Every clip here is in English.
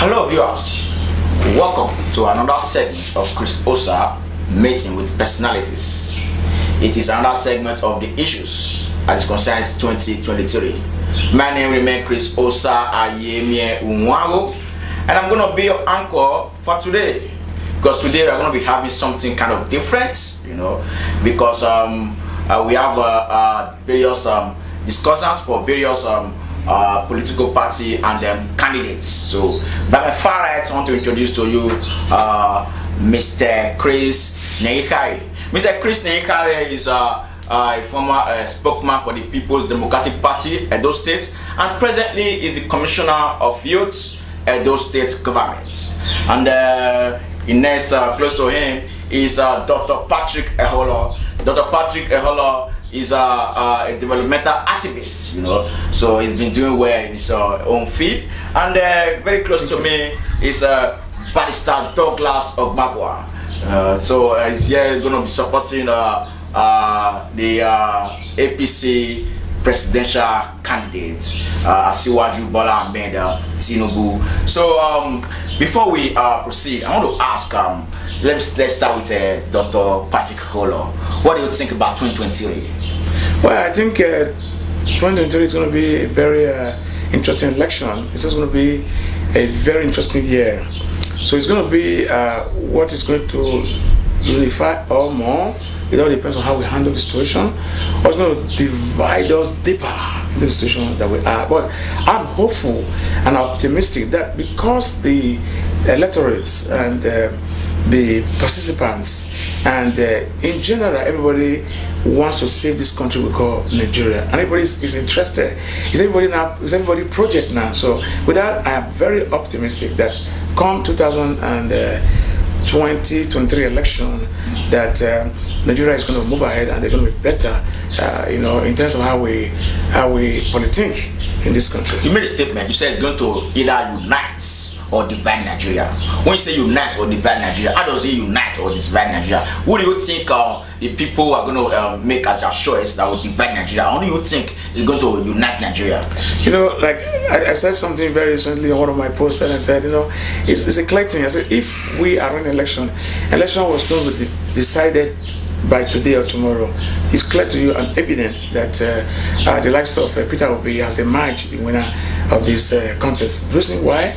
Hello viewers, welcome to another segment of Chris Osa Meeting with Personalities. It is another segment of the issues as it concerns 2023. My name remains Chris Osa Ayemie Unwago, and I'm going to be your anchor for today. Because today we're going to be having something kind of different, because we have various discussions for various political party and candidates. So by my far right, I want to introduce to you Mr. Chris Nehikhare. Mr. Chris Nehikhare is a former spokesman for the People's Democratic Party, Edo State, and presently is the Commissioner of Youth, Edo State Government. And in next close to him is Dr. Patrick Eholo. Dr. Patrick Eholo is a developmental activist, so he's been doing well in his own field. And very close to me is Barrister Dauglas Ogbankwa. So he's here going to be supporting the APC presidential candidate, Asiwaju Bola Ahmed TINUBU. So before we proceed, I want to ask, let's start with Dr. Patrick Eholo. What do you think about 2023? Well, I think 2023 is going to be a very interesting election. It's also going to be a very interesting year. So it's going to be what is going to unify or more. It all depends on how we handle the situation. Or it's going to divide us deeper into the situation that we are. But I'm hopeful and optimistic that because the electorates and the participants and in general everybody wants to save this country we call Nigeria, and everybody is interested. It's everybody project now. So with that, I am very optimistic that come 2023 election that Nigeria is going to move ahead and they're going to be better, in terms of how we politic in this country. You made a statement. You said it's going to either unite or divide Nigeria. When you say unite or divide Nigeria, how does it unite or divide Nigeria? Who do you think the people are going to make as a choice that will divide Nigeria? How do you think is going to unite Nigeria? Like I said something very recently on one of my posts, and I said, it's a clear thing. I said, if we are running election was going to be decided by today or tomorrow, it's clear to you and evident that the likes of Peter OBI has emerged the winner of this contest. The reason why?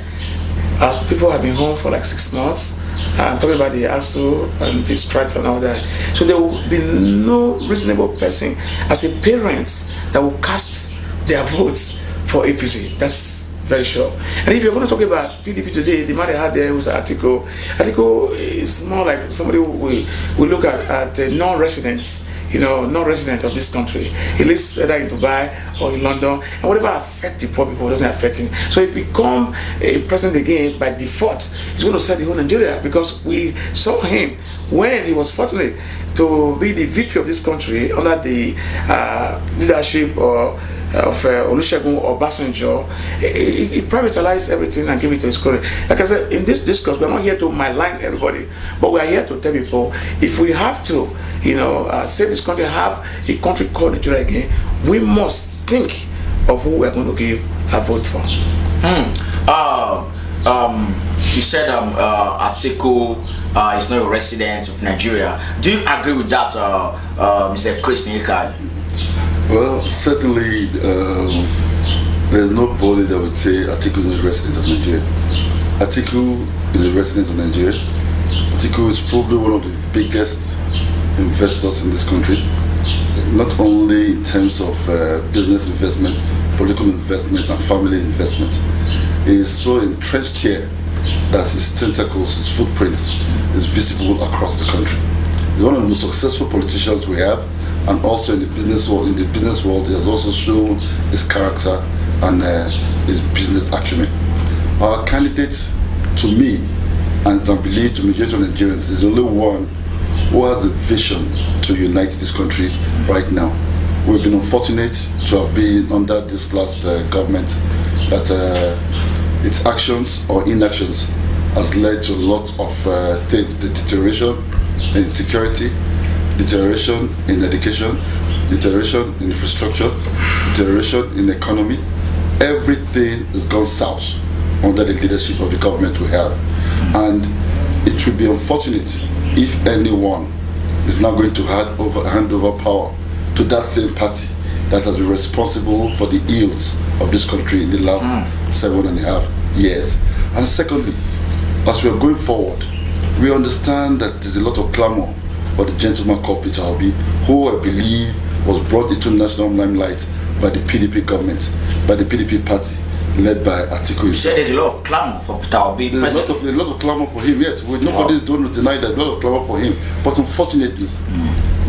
As people have been home for like 6 months, talking about the ASU and the strikes and all that, so there will be no reasonable person as a parent that will cast their votes for APC. That's very sure. And if you're going to talk about PDP today, the man they had there was ATIKU. ATIKU is more like somebody we look at non-residents. Non-resident of this country. He lives either in Dubai or in London, and whatever affects the poor people doesn't affect him. So if we become a president again, by default, he's going to set the whole Nigeria, because we saw him when he was fortunate to be the VP of this country under the leadership of Olusegun Obasanjo. He privatized everything and gave it to his country. Like I said, in this discourse, we're not here to malign everybody, but we are here to tell people, if we have to, save this country, have a country called Nigeria again, we must think of who we're going to give a vote for. You said ATIKU is not a resident of Nigeria. Do you agree with that, Mr. Chris Nehikhare? Well, certainly there's nobody that would say ATIKU is a resident of Nigeria. ATIKU is a resident of Nigeria. ATIKU is probably one of the biggest investors in this country, not only in terms of business investment, political investment and family investment. He is so entrenched here that his tentacles, his footprints is visible across the country. He's one of the most successful politicians we have, and also in the business world. In the business world, he has also shown his character and his business acumen. Our candidate, to me, and I believe to majority of Nigerians, is the only one who has a vision to unite this country right now. We've been unfortunate to have been under this last government that its actions or inactions has led to a lot of things: the deterioration in security, deterioration in education, deterioration in infrastructure, deterioration in economy. Everything has gone south. under the leadership of the government we have. And it would be unfortunate if anyone is now going to hand over power to that same party that has been responsible for the ills of this country in the last 7.5 years. And secondly, as we are going forward, we understand that there's a lot of clamor for the gentleman called Peter Obi, who I believe was brought into national limelight by the PDP government, by the PDP party, led by ATIKU. You said there's a lot of clamor for Peter Obi. There's a lot of clamor for him, yes. Nobody's going to deny that, a lot of clamor for him. But unfortunately,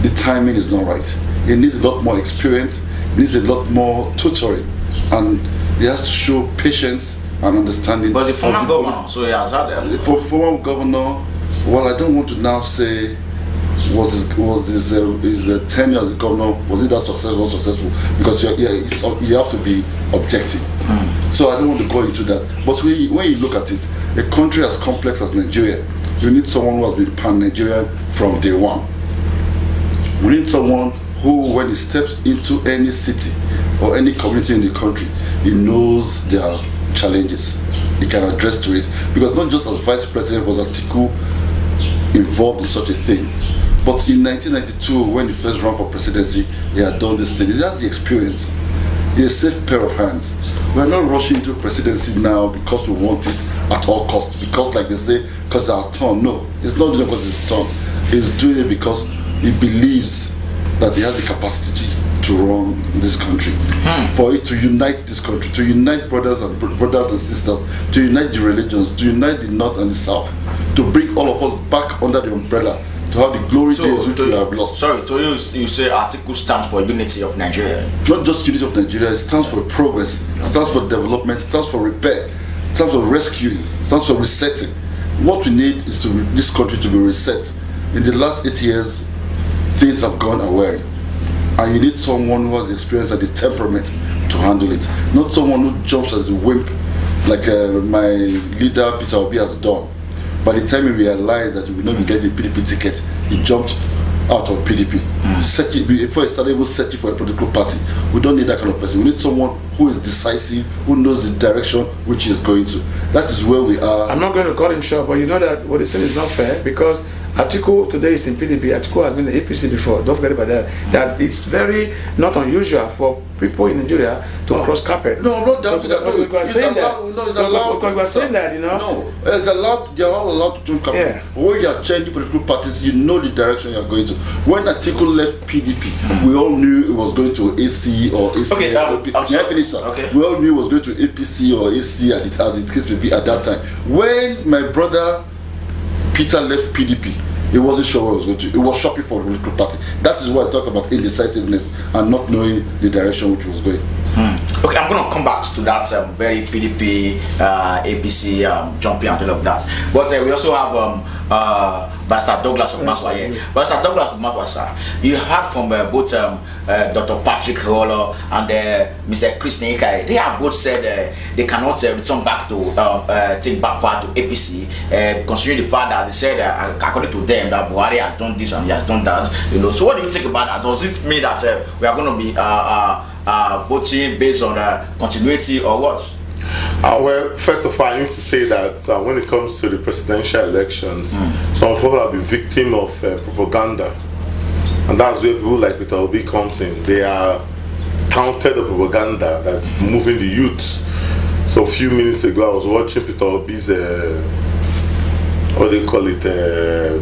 the timing is not right. He needs a lot more experience, he needs a lot more tutoring, and he has to show patience and understanding. But the former governor, so he has had that. The former governor, well, I don't want to now say was his tenure as a governor, was it that successful? Because you have to be objective. So I don't want to go into that. But when you look at it, a country as complex as Nigeria, you need someone who has been pan-Nigerian from day one. We need someone who, when he steps into any city or any community in the country, he knows their challenges. He can address to it. Because not just as vice president was ATIKU involved in such a thing, but in 1992, when he first ran for presidency, he had done this thing. He has the experience. He's a safe pair of hands. We're not rushing into presidency now because we want it at all costs. Because, like they say, because it's our turn. No, it's not doing it because it's his turn. He's doing it because he believes that he has the capacity to run this country, for it to unite this country, to unite brothers and sisters, to unite the religions, to unite the North and the South, to bring all of us back under the umbrella, to have the glory days which we have lost. Sorry, so you say ATIKU stands for unity of Nigeria? Not just unity of Nigeria, it stands for progress, it stands for development, it stands for repair, it stands for rescuing, it stands for resetting. What we need is this country to be reset. In the last 8 years, things have gone awry. And you need someone who has the experience and the temperament to handle it. Not someone who jumps as a wimp like my leader Peter Obi has done. By the time he realized that he would not be getting the PDP ticket, he jumped out of PDP. Before he started even searching for a political party. We don't need that kind of person. We need someone who is decisive, who knows the direction which he is going to. That is where we are. I'm not going to call him short, but you know that what he's saying is not fair, because ATIKU today is in PDP. ATIKU has been in the APC before. Don't forget about that. That it's very not unusual for people in Nigeria to cross carpet. No, I'm not doubting that. But we are saying that. No, it's allowed. Because we are saying that, you know. No, it's allowed. They are all allowed to join carpet. Yeah. When you are changing political parties, you know the direction you are going to. When ATIKU left PDP, we all knew it was going to AC or AC. Okay, okay. We all knew it was going to APC or AC as the case would be at that time. When my brother Peter left PDP, he wasn't sure where he was going to. He was shopping for a political party. That is why I talk about indecisiveness and not knowing the direction which was going. Okay, I'm going to come back to that very PDP, APC jumping and all of that. But we also have Barrister Dauglas Ogbankwa here. Barrister Dauglas Ogbankwa, sir, you heard from both Dr. Patrick Holo and Mr. Nehikhare. They have both said they cannot return back to take back part to APC, considering the fact that they said, according to them, that Buhari has done this and he has done that. You know, so what do you think about that? Does it mean that we are going to be voting based on continuity or what? Well, first of all, I need to say that when it comes to the presidential elections, some people have been victim of propaganda, and that's where people like Peter Obi comes in. They are counted the propaganda that's moving the youth. So a few minutes ago, I was watching Peter Obi's what do you call it,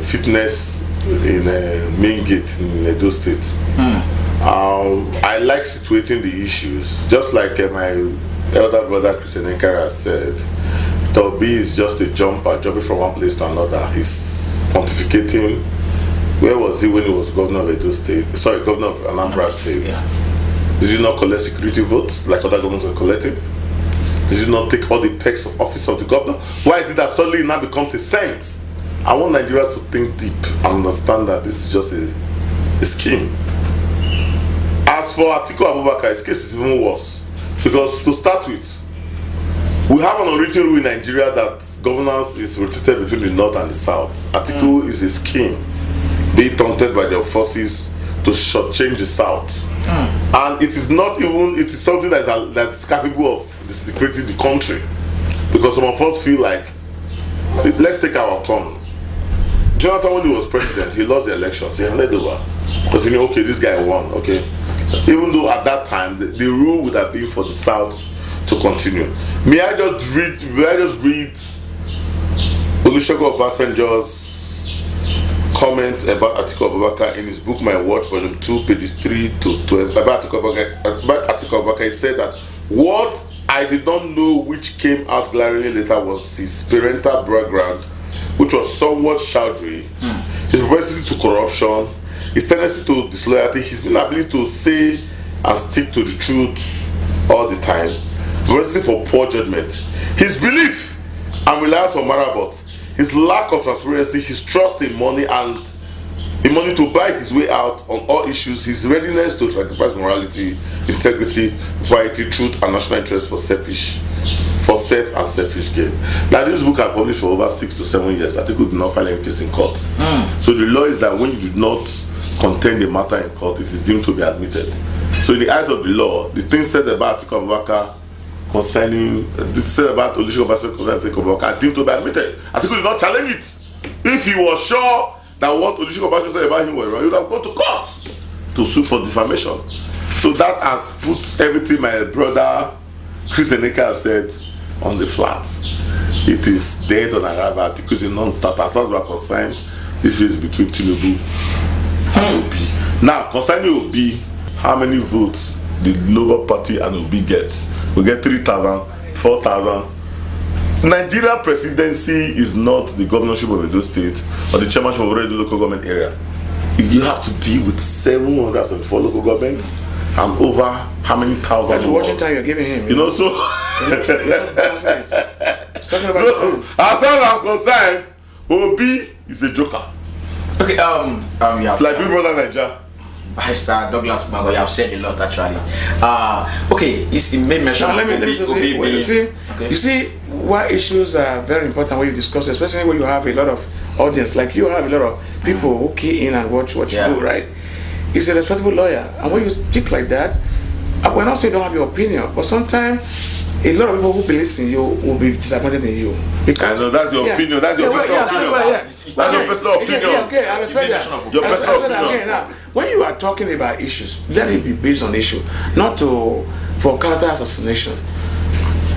fitness in main gate in Edo State. I like situating the issues, just like my elder brother Nehikhare has said. Peter Obi is just a jumping from one place to another. He's pontificating. Where was he when he was governor of Edo State? Sorry, governor of Anambra State. Yeah. Did he not collect security votes like other governors were collecting? Did he not take all the perks of office of the governor? Why is it that suddenly he now becomes a saint? I want Nigerians to think deep and understand that this is just a scheme. As for ATIKU Abubakar, his case is even worse. Because to start with, we have an unwritten rule in Nigeria that governance is rotated between the north and the south. ATIKU is a scheme being taunted by their forces to shortchange the south. And it is not even, it is something that's capable of disintegrating the country. Because some of us feel like, let's take our turn. Jonathan, when he was president, he lost the elections. He handed over. Because he knew, okay, this guy won, okay. Even though at that time, the rule would have been for the South to continue. May I just read Olusegun Obasanjo's comments about ATIKU Abubakar in his book My Watch, volume 2, pages 3 to 12. About ATIKU Abubakar, he said that what I did not know which came out glaringly later was his parental background, which was somewhat chowdhury, his propensity to corruption, his tendency to disloyalty, his inability to say and stick to the truth all the time, propensity for poor judgment, his belief and reliance on Marabot, his lack of transparency, his trust in money and in money to buy his way out on all issues, his readiness to sacrifice morality, integrity, piety, truth, and national interest for self and selfish gain. Now, this book I published for over 6 to 7 years. ATIKU did not file any case in court. So the law is that when you do not contend the matter in court, it is deemed to be admitted. So in the eyes of the law, the things said about ATIKU Abubakar concerning, the said about Olusegun Obasanjo concerning ATIKU Abubakar are deemed to be admitted. ATIKU did not challenge it. If he was sure that what Olusegun Obasanjo said about him was wrong, he would have gone to court to sue for defamation. So that has put everything my brother Chris and Nehikhare have said on the flats. It is dead on arrival. ATIKU is a non-starter. As far as we are concerned, this is between TINUBU and OBI. Now, concerning OBI, how many votes did Labour Party and OBI get? We get 3,000, 4,000. Nigeria presidency is not the governorship of Edo State or the chairmanship of the local government area. You have to deal with 774 local governments and over how many thousands. That's the watching time you're giving him. You know, so It's talking about so, as far as I'm concerned, OBI is a joker. Okay, yeah. It's like Big Brother Nigeria. Barrister Dauglas Ogbankwa, you have said a lot actually. Okay, he made mention. Now, let me say, well, you see why issues are very important when you discuss, especially when you have a lot of audience, like you have a lot of people who key in and watch what you do, right? He's a respectable lawyer, and when you speak like that, we're not saying you don't have your opinion, but sometimes a lot of people who believe in you will be disappointed in you. Because I know that's your opinion. That's your personal opinion. That's your personal opinion. Okay, I respect that. Your personal opinion. Now, when you are talking about issues, let it be based on issue, not for character assassination.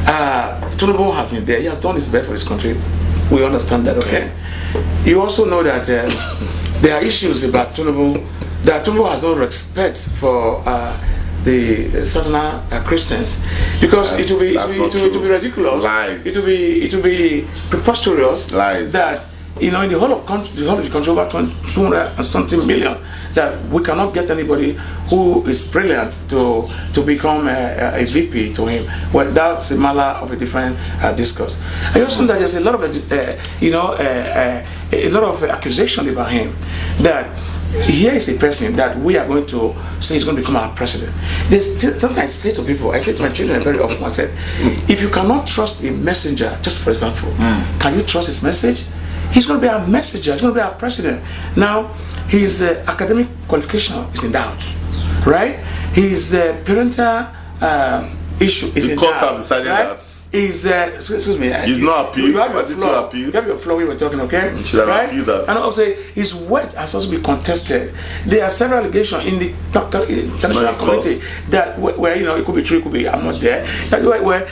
TINUBU has been there. He has done his best for his country. We understand that. Okay. You also know that there are issues about TINUBU. That TINUBU has no respect for the certain Christians, because it will be ridiculous. Lies. It will be preposterous. Lies. That in the whole of the country over 200 and something million, that we cannot get anybody who is brilliant to become a VP to him. Well, that's a matter of a different discourse. I also know that there's a lot of a lot of accusation about him, that here is a person that we are going to say is going to become our president. Sometimes I say to people, I say to my children very often, I said, if you cannot trust a messenger, just for example, can you trust his message? He's going to be our messenger, he's going to be our president. Now, his academic qualification is in doubt, right? His parental issue is in doubt. The courts have decided that. Excuse me. You did not appeal. You have your floor we were talking, okay? You should have right? appealed that. And also, his word has also been contested. There are several allegations in the international community that where it could be true, it could be I'm not there. That where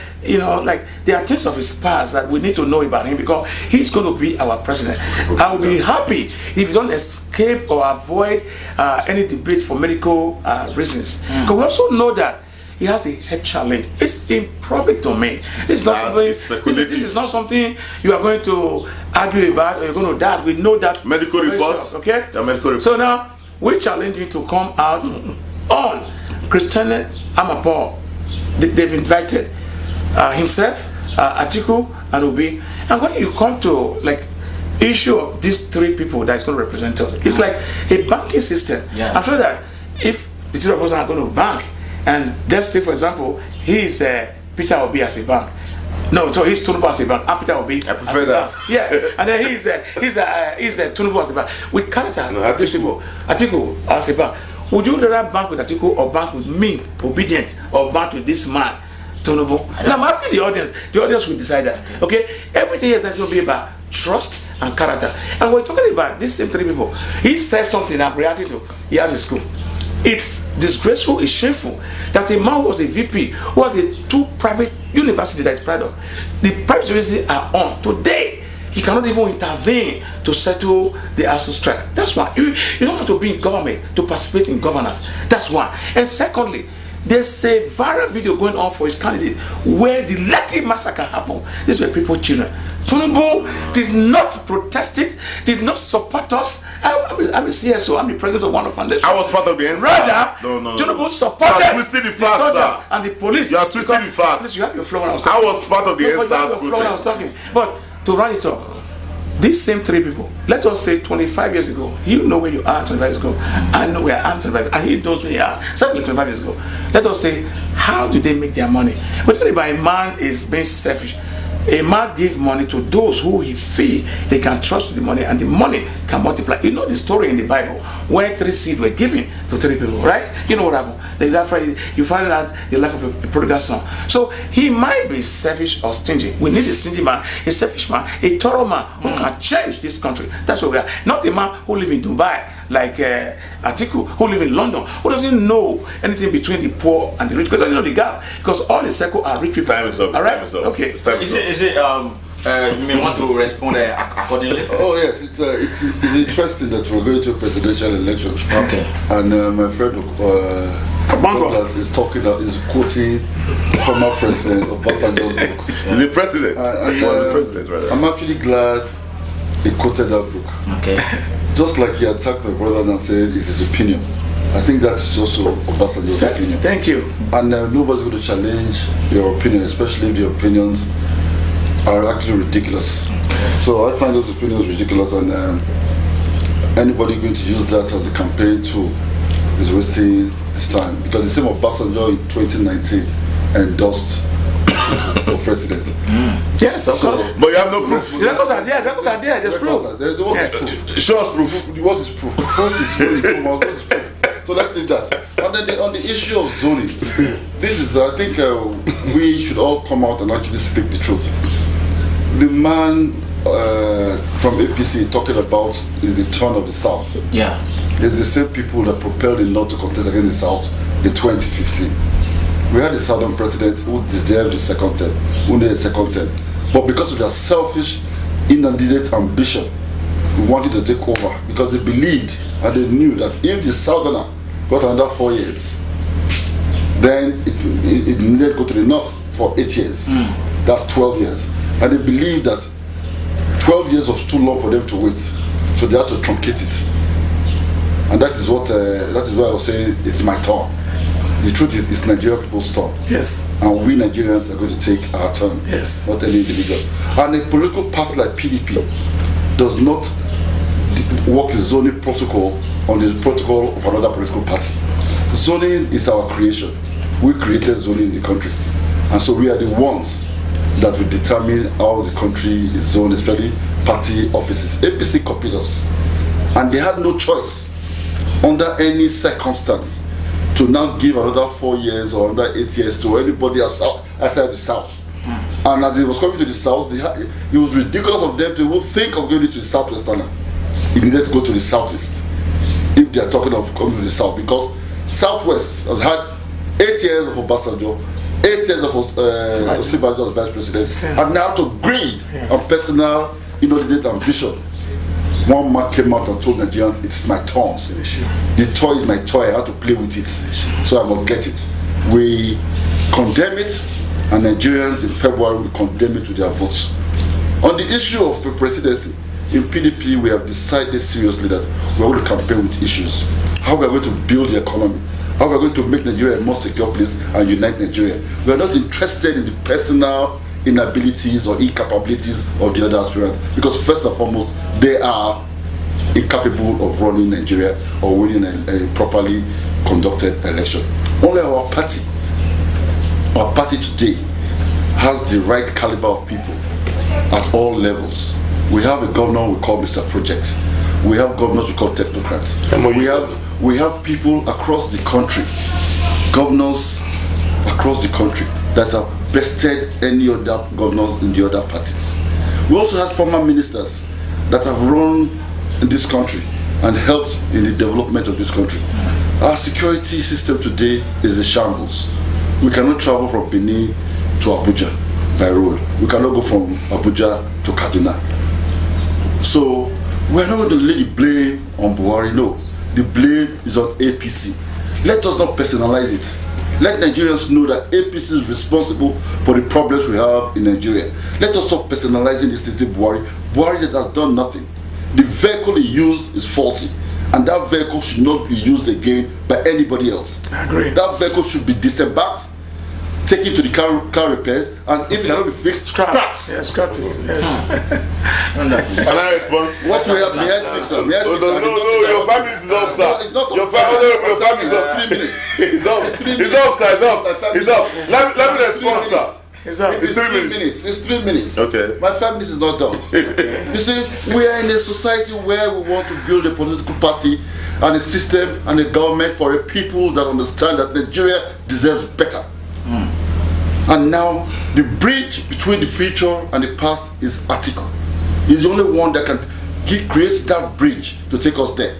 like there are things of his past that we need to know about him, because he's going to be our president. I will be happy if you don't escape or avoid any debate for medical reasons. Because we also know that he has a head challenge. It's in public domain. It's not something. This is not something you are going to argue about or you're going to doubt. We know that medical reports. Okay. The medical reports. So now we challenge you to come out on Christiane Amanpour. They've invited himself, ATIKU, and OBI. And when you come to like issue of these three people that is going to represent us, it's like a banking system. Yeah. I'm sure that if the three of us are going to bank, and let's say, for example, he's Peter Obi as a bank. No, so he's TINUBU as a bank. And Peter Obi. I prefer that. Bank. Yeah, and then he's TINUBU as a bank. We character these people. ATIKU as a bank. Would you rather bank with ATIKU or bank with me, obedient, or bank with this man? TINUBU. And I'm asking the audience will decide that. Okay? Everything is going to be about trust and character. And we're talking about these same three people. He says something I'm reacting to. He has a school. It's disgraceful, it's shameful that a man was a VP who has a 2 private universities that he's proud of. The private universities are on. Today, he cannot even intervene to settle the ASU strike. That's why. You don't have to be in government to participate in governance. That's one. And secondly, there's a viral video going on for his candidate where the Lekki massacre happened. These were people's children. TINUBU did not protest it, did not support us. I'm a CSO, I'm the president of one of foundation. I was part of the NSAS. Rather, no. TINUBU supported you are twisting the facts, soldiers and the police. You are twisting the facts. Please, you have your flow when I was talking. I was part of the NSAS protest. But to run it up, these same 3 people, let us say 25 years ago, you know where you are 25 years ago, I know where I am 25 years ago, and he knows where you are, certainly 25 years ago. Let us say, how do they make their money? We're talking about a man is being selfish. A man gives money to those who he feel they can trust the money, and the money can multiply. You know the story in the Bible where 3 seeds were given to 3 people, right? You know what happened. You find out the life of a prodigal son. So he might be selfish or stingy. We need a stingy man, a selfish man, a thorough man who can change this country. That's what we are. Not a man who lives in Dubai like ATIKU, who lives in London, who doesn't know anything between the poor and the rich, because doesn't know the gap. Because all the circle are rich people. Time is up. All right? Okay. Is it you may want to respond accordingly? Oh yes, it's interesting that we're going to a presidential election. Okay. And my friend Dauglas is quoting former president of Obasanjo's book. He's the president. He was the president, right? I'm actually glad he quoted that book. Okay. Just like he attacked my brother and said it's his opinion. I think that's also Obasanjo's opinion. Thank you. And nobody's going to challenge your opinion, especially if the opinions are actually ridiculous. So I find those opinions ridiculous, and anybody going to use that as a campaign tool is wasting his time, because the same Obasanjo in 2019 endorsed for president. Yes, of course. But you have no proof. The records are there. There's proof. What is proof? Show us proof. What is proof? Proof is when you come out. What is proof? So let's leave that. And then on the issue of zoning, this is, I think we should all come out and actually speak the truth. The man from APC talking about is the turn of the South. Yeah. There's the same people that propelled the North to contest against the South in 2015. We had a Southern president who deserved the second term, who needed a second term. But because of their selfish, inundated ambition, we wanted to take over, because they believed and they knew that if the Southerner got another 4 years, then it needed to go to the North for 8 years. That's 12 years. And they believed that 12 years was too long for them to wait, so they had to truncate it. And that is why I was saying it's my turn. The truth is, it's Nigerian people's turn. Yes. And we Nigerians are going to take our turn. Yes. Not any individual. And a political party like PDP does not work the zoning protocol on the protocol of another political party. Zoning is our creation. We created zoning in the country. And so we are the ones that will determine how the country is zoned, especially party offices. APC copied us. And they had no choice under any circumstance to now give another 4 years or another 8 years to anybody outside the South. And as it was coming to the South, it was ridiculous of them to even think of going to the Southwesterner. It needed to go to the Southeast if they are talking of coming to the South, because Southwest has had 8 years of Obasanjo, 8 years of Osinbajo as vice president, and now to greed and personal inordinate ambition. One man came out and told Nigerians, it's my turn. The toy is my toy, I have to play with it, so I must get it. We condemn it, and Nigerians in February will condemn it with their votes. On the issue of the presidency, in PDP we have decided seriously that we are going to campaign with issues. How we are going to build the economy, how we are going to make Nigeria a more secure place and unite Nigeria. We are not interested in the personal inabilities or incapabilities of the other aspirants, because first and foremost they are incapable of running Nigeria or winning a properly conducted election. Only our party today has the right caliber of people at all levels. We have a governor we call Mr. Project. We have governors we call technocrats. We have people across the country, governors across the country that have bested any other governors in the other parties. We also had former ministers that have run in this country and helped in the development of this country. Our security system today is a shambles. We cannot travel from Benin to Abuja by road. We cannot go from Abuja to Kaduna. So we're not going to lay the blame on Buhari. No, the blame is on APC. Let us not personalize it. Let Nigerians know that APC is responsible for the problems we have in Nigeria. Let us stop personalizing this to Buhari. Buhari that has done nothing. The vehicle he used is faulty, and that vehicle should not be used again by anybody else. I agree. That vehicle should be disembarked, taken to the car repairs, and if it cannot be fixed, scrapped. Yes, scrapped it. Yes. Can I respond? What we have, may I speak, sir? May I speak, sir? No, your family is up, sir. No, it's not Your up, family is sir. up. 3 minutes. It's up. It's 3 It's up, sir. It's up. Let me respond, sir. It's 3 minutes. It's 3 minutes. Okay. My family is not done. You see, we are in a society where we want to build a political party and a system and a government for a people that understand that Nigeria deserves better. And now, the bridge between the future and the past is ATIKU. He's the only one that can create that bridge to take us there.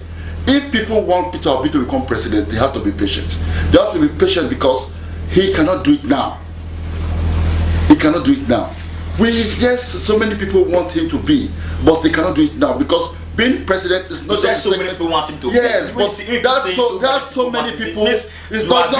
If people want Peter Obi to become president, they have to be patient. They have to be patient because he cannot do it now. He cannot do it now. Yes, so many people want him to be, but they cannot do it now because being president is not just so many people want him to be. Yes, but that's so many people. It's not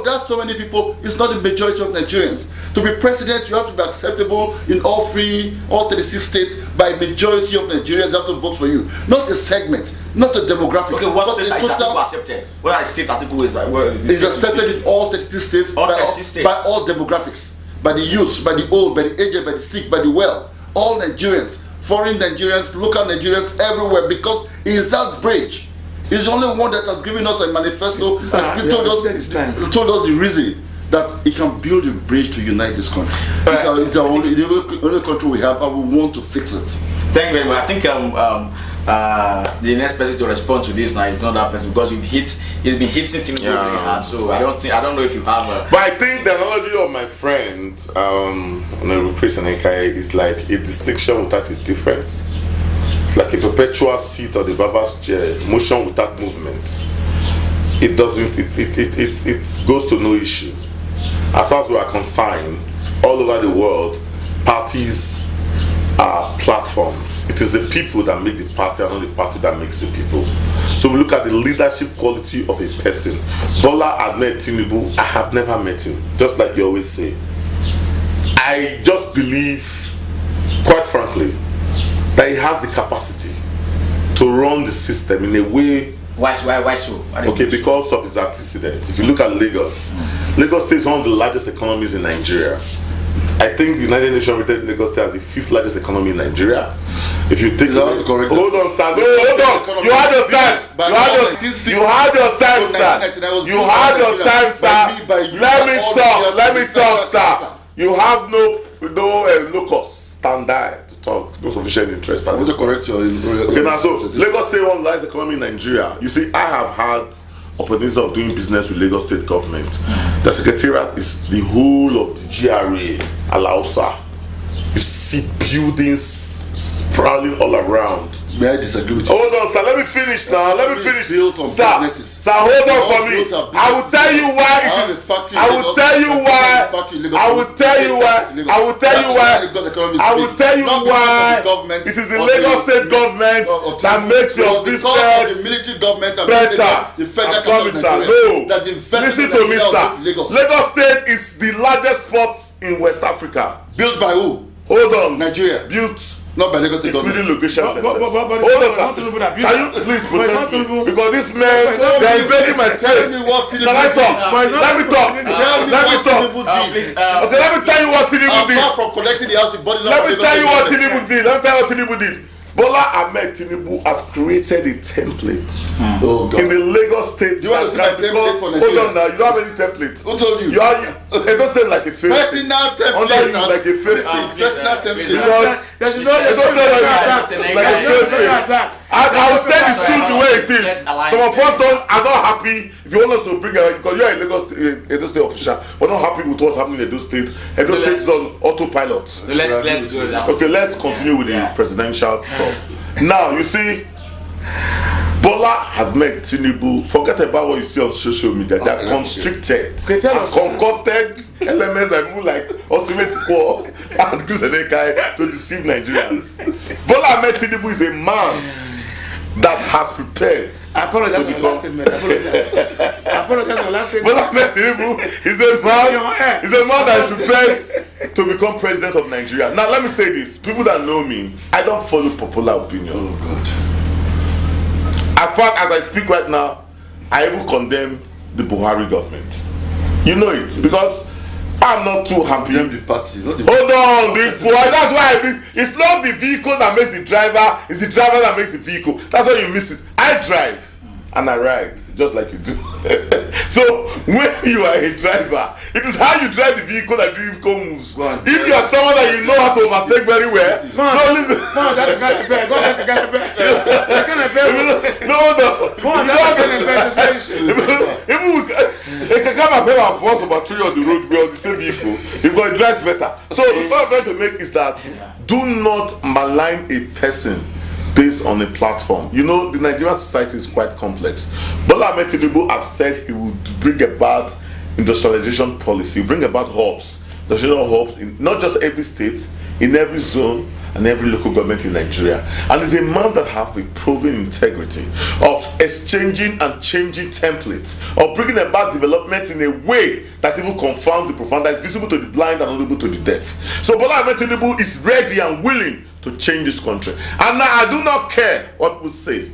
that's so many people. It's not the majority of Nigerians. To be president, you have to be acceptable in all 36 states by majority of Nigerians. Have to vote for you, not a segment, not a demographic. Okay, what state is ATIKU accepted? What state ATIKU is like? Is accepted in all 36 states by all demographics. By the youths, by the old, by the aged, by the sick, by the well, all Nigerians, foreign Nigerians, local Nigerians, everywhere, because he is that bridge. He's the only one that has given us a manifesto and told us the reason that he can build a bridge to unite this country. It's the only country we have, and we want to fix it. Thank you very much. I think the next person to respond to this now is not that person because he's been hitting TINUBU really hard. So I don't know if you have a. But I think the analogy of my friend, Chris Nehikhare, is like a distinction without a difference. It's like a perpetual seat on the barber's chair, motion without movement. It doesn't. It goes to no issue. As far as we are concerned, all over the world, parties are platforms. It is the people that make the party and not the party that makes the people. So we look at the leadership quality of a person. Bola Ahmed Tinubu, I have never met him, just like you always say. I just believe, quite frankly, that he has the capacity to run the system in a way. Why so? Okay, because of his antecedents. If you look at Lagos, Lagos State is one of the largest economies in Nigeria. I think the United Nations rated Lagos State as the 5th largest economy in Nigeria. If you take hold on, sir. No, hold on. You had your time. You had your time, sir. Let me talk, sir. You have no locus standby to talk. No sufficient interest. I want to correct you. Okay, now so Lagos State one of the largest economy in Nigeria. You see, I have had opportunities of doing business with Lagos State government. The secretariat is the whole of the GRA, Alausa. You see buildings sprawling all around. May I disagree with you? Hold on, sir. Let me finish now. Let me finish. Sir, hold on for me. I will tell you why it is. I will tell you why. It is the Lagos State government that makes your business the military government better. The federal government. No. Listen to me, sir. Lagos State is the largest port in West Africa. Built by who? Hold on. Nigeria. Built. Not by Lagos State government. Location. Hold on, sir. Can you please protect me? Because this man, they are invading my space. Can I talk? Let me talk. Okay, let me tell you what TINUBU did. Apart from collecting the house, let me tell you what TINUBU did. Bola Ahmed Tinubu has created a template in the Lagos State. Do you want to see my template for Nigeria? Hold on now, you don't have any template. Who told you? It don't stand like a face. Personal template. Under you like a face. Personal template. Because There should not be attack. I will say this truth the way it is. Some of us are not happy. If you want us to bring because you are a Lagos Edo State official, we're not happy with what's happening in Edo State. Edo State is on autopilot. Let's do that. Okay, let's continue with the presidential stuff. Now you see, Bola has met TINUBU. Forget about what you see on social media. They are constricted and concocted elements that move like ultimate core and Nehikhare to deceive Nigerians. Bola met TINUBU is a man that has prepared. I apologize for the last statement. I apologize for the last statement. Bola met TINUBU is a man that is prepared to become president of Nigeria. Now let me say this: people that know me, I don't follow popular opinion. Oh God. In fact, as I speak right now, I even condemn the Buhari government. You know it, because I'm not too happy. The party, not the Hold on, that's why it's not the vehicle that makes the driver, it's the driver that makes the vehicle. That's why you miss it. I drive and I ride, just like you do. So when you are a driver, it is how you drive the vehicle that the vehicle moves. If you are someone that you know how to overtake very well, listen. That's the kind of bear. Go ahead, the kind of bear. They can come and pay our force about 3 on the road, we're on the same vehicle. You're going to drive better. So the point I'm trying to make is that do not malign a person based on a platform. You know, the Nigerian society is quite complex. Bola Ahmed Tinubu have said he would bring about industrialization policy, bring about hubs, industrial hubs in not just every state, in every zone and every local government in Nigeria. And he's a man that has a proven integrity of exchanging and changing templates, of bringing about development in a way that even confounds the profound, that is visible to the blind and audible to the deaf. So Bola Ahmed Tinubu is ready and willing to change this country. And now I do not care what people say,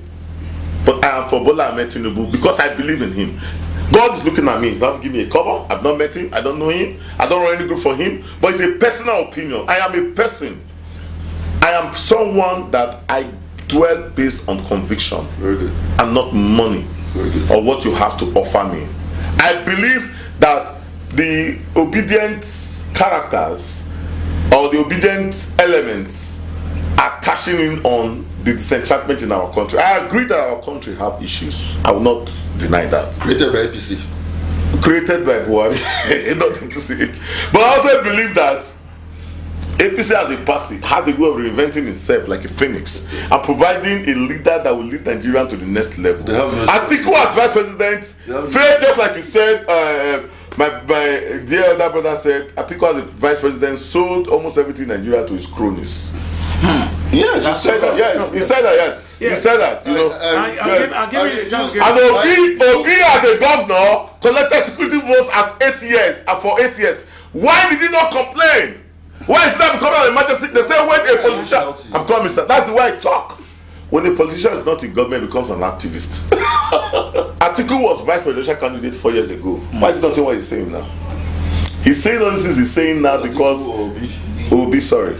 but I am for Bola Ahmed Tinubu because I believe in him. God is looking at me. He's not giving me a cover. I've not met him. I don't know him. I don't run any group for him. But it's a personal opinion. I am a person. I am someone that I dwell based on conviction. Very good. And not money. Very good. Or what you have to offer me. I believe that the obedient characters or the obedient elements are cashing in on the disenchantment in our country. I agree that our country have issues. I will not deny that. Created by APC. Created by Buhari, not APC. But I also believe that APC as a party has a way of reinventing itself like a phoenix and providing a leader that will lead Nigeria to the next level. ATIKU as vice president failed, just like you said. My dear elder brother said ATIKU as a vice president sold almost everything in Nigeria to his cronies. Yes, you said that. Yes, you said that. Yes, you said that. You know. I'll give you a chance. And Obi as a governor collected security votes as 8 years and for 8 years. Why did he not complain? Why is that becoming an emergency? They say when a politician, I'm coming, sir. That's the way I talk. When a politician is not in government, becomes an activist. ATIKU was vice presidential candidate 4 years ago. Why is he not saying what he's saying now? He's saying all this is he's saying now because OBI, sorry.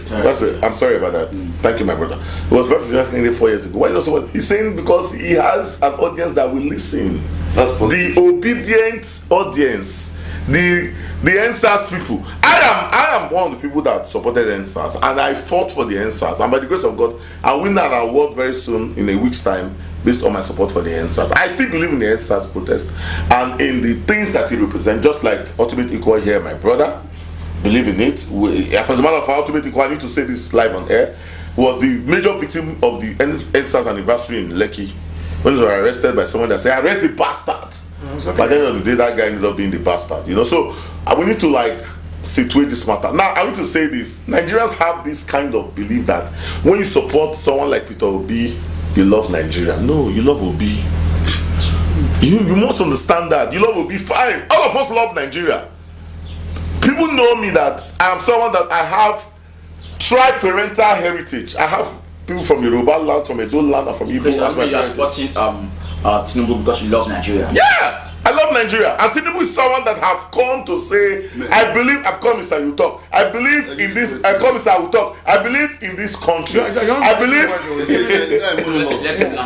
I'm sorry about that. Thank you, my brother. He was vice presidential candidate 4 years ago. Why not say what he's saying? Because he has an audience that will listen. That's the obedient audience. The NSAS people. I am one of the people that supported NSAS, and I fought for the NSAS, and by the grace of God I'll win that award very soon in a week's time based on my support for the NSAS. I still believe in the NSAS protest and in the things that it represents, just like Ultimate Equal here, my brother believe in it. For the matter of Ultimate Equal, I need to say this live on air, was the major victim of the NSAS anniversary in Lekki when they were arrested by someone that said, arrest the bastard. Okay. By the end of the day, that guy ended up being the bastard, you know. So we need to like situate this matter. Now I want to say this: Nigerians have this kind of belief that when you support someone like Peter Obi, you love Nigeria. No, you love Obi. You must understand that you love Obi. Fine, all of us love Nigeria. People know me that I am someone that I have tri-parental heritage. I have people from Yoruba land, from Edo land, and from Igbo. You are supporting TINUBU because you love Nigeria. Yeah, I love Nigeria. And TINUBU is someone that have come to say, I believe, I come Mr. You talk. I believe in this, I come Mr. I will talk. I believe in this country. I believe.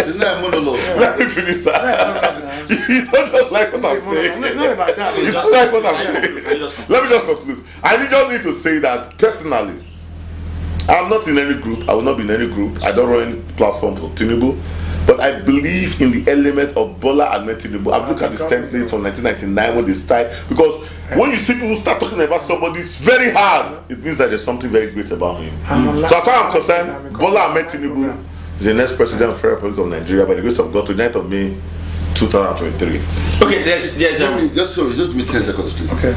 It's not a monologue. Let me finish that. You don't just like what I'm saying. Not about that. You don't like what I'm saying. Let me just conclude. I just need to say that personally, I'm not in any group. I will not be in any group. I don't run any platform for TINUBU. But I believe in the element of Bola Ahmed Tinubu. I've looked at this template from 1999 when they started. Because when you see people start talking about somebody, it's very hard. It means that there's something very great about him. So as far as I'm concerned, Bola Ahmed Tinubu is the next president of the Federal Republic of Nigeria by the grace of God to 9th of May 2023. Okay, there's just give me 10 seconds, please. Okay.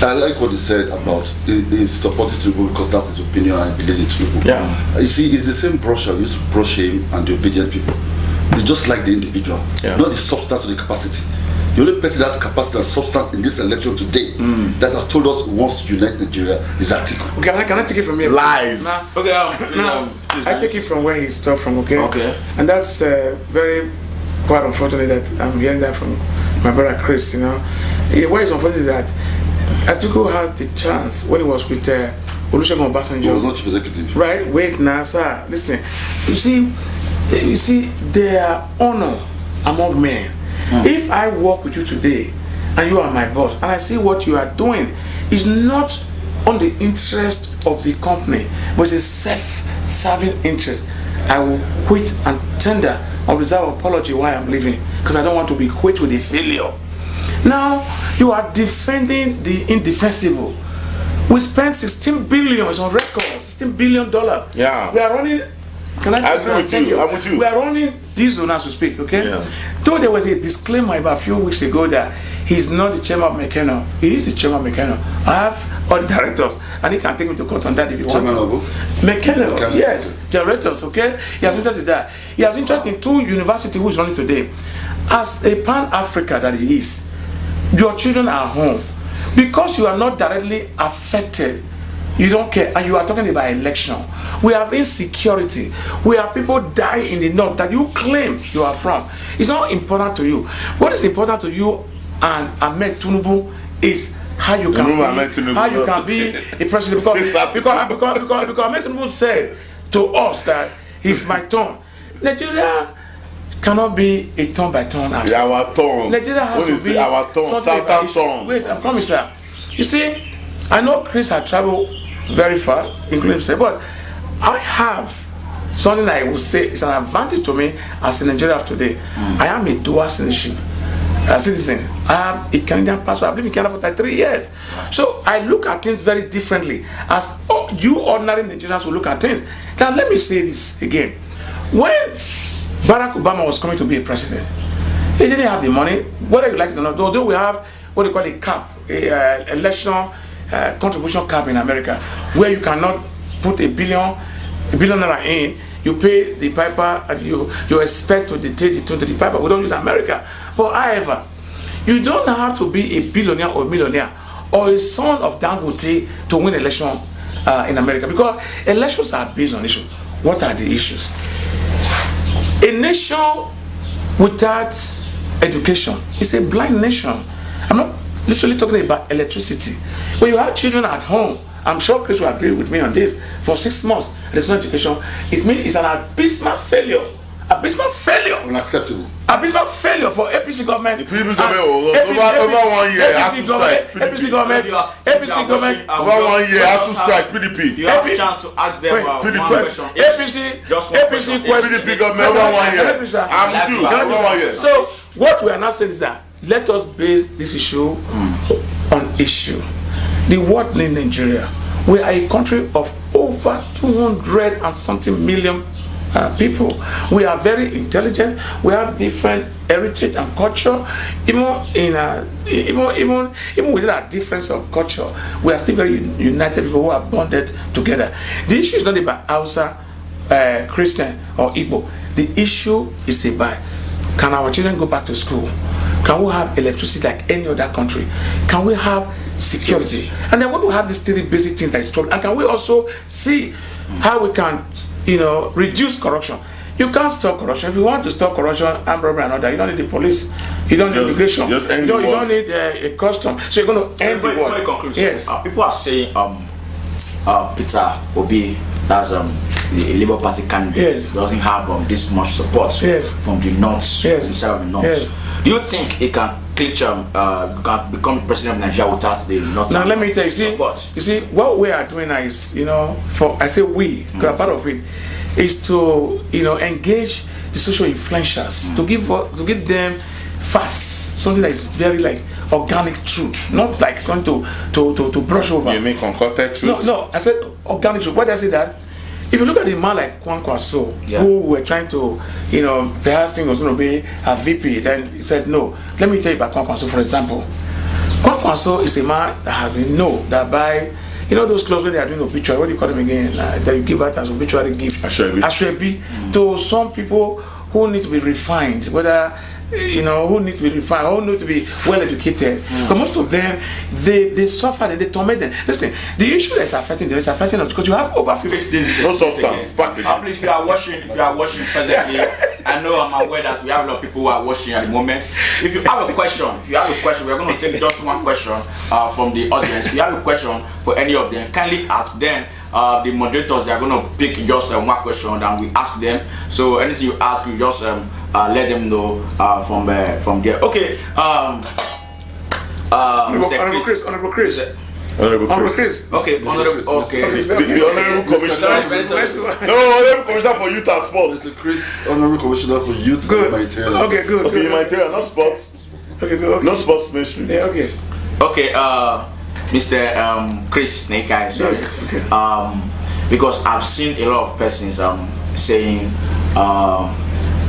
I like what he said about he's supporting Tinubu because that's his opinion and he believes in Tinubu. Yeah. You see, it's the same brush I used to brush him and the obedient people. They just like the individual, not the substance or the capacity. The only person that has capacity and substance in this election today that has told us he wants to unite Nigeria is ATIKU. Okay, can I take it from here? Lies. Okay, I take it from where he stopped from, okay? Okay. And that's very quite unfortunate that I'm hearing that from my brother Chris, you know. Why it's unfortunate is that ATIKU had the chance when he was with Olusegun Obasanjo. He was not chief executive. Right? Wait, now, sir. Listen. You see, there are honor among men. If I work with you today and you are my boss and I see what you are doing is not on the interest of the company, but it's a self-serving interest, I will quit and tender or reserve apology why I'm leaving, because I don't want to be quit with a failure. Now, you are defending the indefensible. We spent 16 billion on record, $16 billion. Yeah. We are running. Can I agree with you? I'm with you. We are running this zone as we speak, okay? Yeah. Though there was a disclaimer about a few weeks ago that he's not the chairman of Mekano. He is the chairman of Mekano. I have all the directors, and he can take me to court on that if you want to. Mekano, yes, directors, okay? He has interest in that. He has interest in 2 universities who is running today. As a Pan-Africa that he is, your children are home. Because you are not directly affected, you don't care, and you are talking about election. We have insecurity. We have people die in the north that you claim you are from. It's not important to you. What is important to you and Ahmed Tinubu is how you can be a president. Because Ahmed Tinubu said to us that it's my turn. Nigeria cannot be a turn by turn. Our turn. Nigeria has to be our turn. Southern turn. Wait, I promise you. You see, I know Chris had traveled very far, including himself, but I have something I would say is an advantage to me as a Nigerian of today. I am a dual citizen. I have a Canadian passport. I've lived in Canada for 33 years. So I look at things very differently as you ordinary Nigerians will look at things. Now let me say this again. When Barack Obama was coming to be a president, he didn't have the money, whether you like it or not, although we have what they call a cap, election contribution cap in America, where you cannot put a billion naira in, you pay the piper and you expect to dictate the tune to the piper. We don't use America. But however, you don't have to be a billionaire or a millionaire or a son of Dangote to win election in America, because elections are based on issues. What are the issues? A nation without education is a blind nation. I'm not literally talking about electricity. When you have children at home, I'm sure Chris will agree with me on this, for 6 months, there's no education. It means it's an abysmal failure. Abysmal failure. Unacceptable. Abysmal failure for APC government. The PDP government over 1 year has to strike. APC government. Over 1 year has to strike. PDP. You have a chance to ask them one question. APC question. PDP government over 1 year. I'm with you. Over 1 year. So what we are not saying is that let us base this issue on issue. The world in Nigeria, we are a country of over 200 and something million people. We are very intelligent. We have different heritage and culture. Even within our difference of culture, we are still very united people who are bonded together. The issue is not about Hausa, Christian or Igbo. The issue is about, can our children go back to school? Can we have electricity like any other country? Can we have security? And then when we have these 3 basic things that is strong, and can we also see how we can, reduce corruption? You can't stop corruption. If you want to stop corruption, armed robbery and all that, you don't need the police, you don't need immigration, you don't need a custom. So you're going to end the war. Yes. People are saying Peter Obi, that's the Labour Party candidate, doesn't have this much support from the north, from the side of the north. Do you think he can can become president of Nigeria without the north? Now let me tell you, you see, what we are doing now is, I say we, because part of it is to, engage the social influencers, to give them facts, something that is very like organic truth, not like trying to brush over. You mean concocted truth? No, I said organic truth. Why did I say that? If you look at a man like Kwankwaso, who were trying to, perhaps thing was going to be a VP, then he said no. Let me tell you about Kwankwaso, for example. Kwankwaso is a man that has been that by those clothes when they are doing obituary, what do you call them again? That you give out as obituary gift. Ashwebi. To some people who need to be refined, whether who need to be refined, who need to be well educated. But most of them, they suffer and they torment them. Listen, the issue that's affecting them is affecting us because you have over 50. No substance. Please, if you are watching presently, I know I'm aware that we have a lot of people who are watching at the moment. If you have a question, we're going to take just one question from the audience. If you have a question for any of them, kindly ask them. The moderators, they are going to pick just one question and we ask them. So anything you ask, you just let them know from there. Okay. Honorable Chris. Okay, Honorable Commissioner. No, Honorable Commissioner for Youth and Sports. Mr. Chris, Honorable Commissioner for Youth and Humanitarian. Okay, good. Okay, humanitarian, not sports. Okay, good. No sports ministry. Yeah, okay. Okay, Mr. Chris Nehikhare, sorry. Yes, okay. Because I've seen a lot of persons saying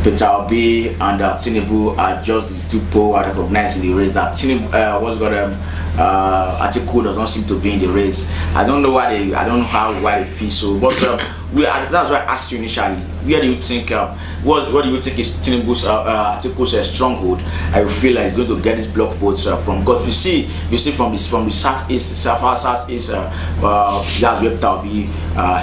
Peter Obi and TINUBU are just the two people are recognized in the race. That ATIKU does not seem to be in the race. I don't know why they feel so. But that's why I asked you initially. Where do you think? What do you think is TINUBU's ATIKU's stronghold? I feel like it's going to get these block votes from. Because you see from the southeast, southeast, that's where Peter Obi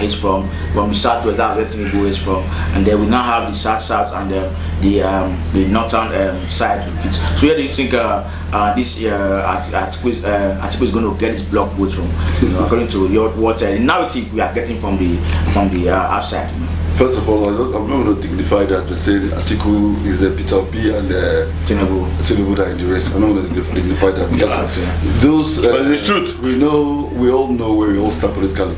is from. From the southwest, that's where TINUBU is from. And then we now have the south and the northern side of it. So where do you think this ATIKU is going to get its block votes from? According to the narrative we are getting from the outside. First of all, I'm not going to dignify that by saying ATIKU is Peter Obi and TINUBU that are in the race. I'm not going to dignify that. But it's truth. We all know where we all stand politically.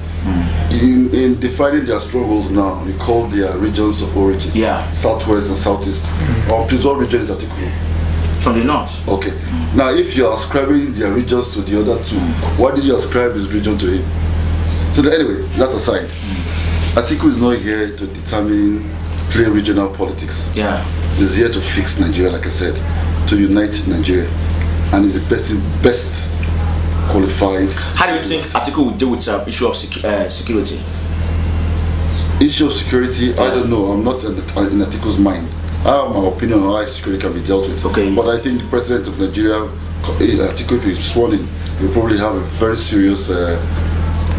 In defining their struggles now, we call their regions of origin. Southwest and southeast. Please, what region is ATIKU from the north? Okay. Now, if you are ascribing their regions to the other two, why did you ascribe his region to him? So anyway, that aside, ATIKU is not here to play regional politics. He's here to fix Nigeria, like I said, to unite Nigeria, and he's the best qualified. How do you think ATIKU will deal with the issue of security? Issue of security, I don't know. I'm not in ATIKU's mind. I have my opinion on how security can be dealt with. Okay. But I think the president of Nigeria, ATIKU, if he's sworn in, will probably have a very serious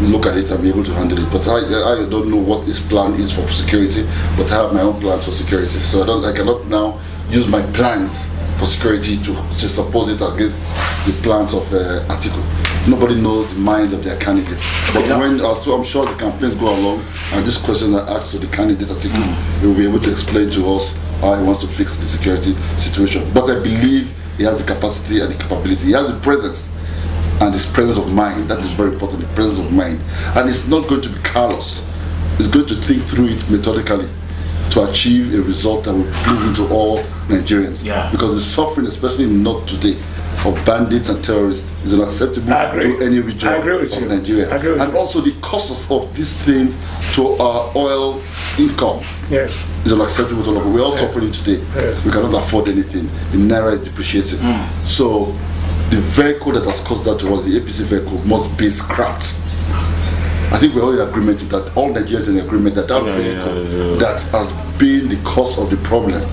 look at it and be able to handle it. But I don't know what his plan is for security, but I have my own plans for security. So I cannot now use my plans for security to suppose it against the plans of ATIKU. Nobody knows the mind of their candidates. But so I'm sure the campaigns go along and these questions are asked to the candidate ATIKU, he will be able to explain to us how he wants to fix the security situation. But I believe he has the capacity and the capability. He has the presence and his presence of mind. That is very important, the presence of mind. And it's not going to be callous. It's going to think through it methodically to achieve a result that will please to all Nigerians. Because the suffering, especially not today, of bandits and terrorists is unacceptable to any region of Nigeria. And also the cost of these things to our oil income is unacceptable to all of us. We're all suffering today. We cannot afford anything. The naira is depreciating. So the vehicle that has caused that to us, the APC vehicle, must be scrapped. I think we're all in agreement with that. All Nigerians in agreement that vehicle that has been the cause of the problem.